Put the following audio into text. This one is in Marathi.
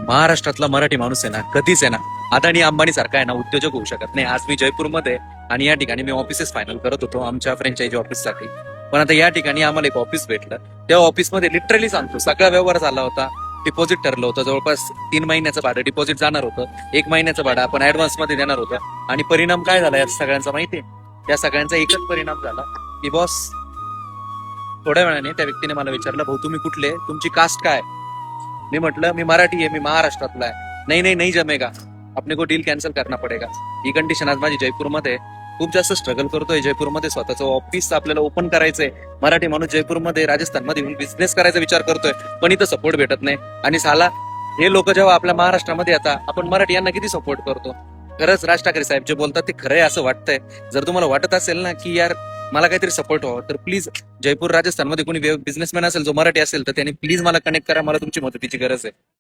महाराष्ट्रातला मराठी माणूस आहे ना, कधीच आहे ना अदानी अंबानी सारखा आहे ना उद्योजक होऊ शकत नाही. आज मी जयपूरमध्ये आणि या ठिकाणी मी ऑफिसेस फायनल करत होतो आमच्या फ्रँचायझी ऑफिससाठी. पण आता या ठिकाणी आम्हाला एक ऑफिस भेटलं. त्या ऑफिसमध्ये लिटरली सांगतो सगळा व्यवहार झाला होता. डिपॉझिट ठरलं होतं, जवळपास 3 महिन्याचं भाडं डिपॉझिट जाणार होतं, 1 महिन्याचं भाडं आपण ऍडव्हान्स मध्ये देणार होतं. आणि परिणाम काय झाला या सगळ्यांचा माहितीये? त्या सगळ्यांचा एकच परिणाम झाला की बॉस थोड्या वेळाने त्या व्यक्तीने मला विचारलं, भाऊ तुम्ही कुठले, तुमची कास्ट काय? मी म्हटलं मी मराठी आहे, मी महाराष्ट्रातला आहे. नाही नाही नाही जमेगा, अपने को डील कॅन्सल करना पडेगा. ही कंडिशन आज माझी जयपूरमध्ये खूप जास्त स्ट्रगल करतोय. जयपूरमध्ये स्वतःचं ऑफिस आपल्याला ओपन करायचंय. मराठी माणूस जयपूरमध्ये राजस्थानमध्ये येऊन बिझनेस करायचा विचार करतोय, पण इथं सपोर्ट भेटत नाही. आणि साला हे लोक जेव्हा आपल्या महाराष्ट्रामध्ये येतात, आपण मराठी यांना किती सपोर्ट करतो. खरंच राज ठाकरे साहेब जे बोलतात ते खरंय असं वाटतंय. जर तुम्हाला वाटत असेल ना की यार मला काहीतरी सपोर्ट व्हावं, तर प्लीज जयपूर राजस्थानमध्ये कोणी बिझनेसमॅन असेल जो मराठी असेल तर त्यांनी प्लीज मला कनेक्ट करा. मला तुमची मदतीची गरज आहे.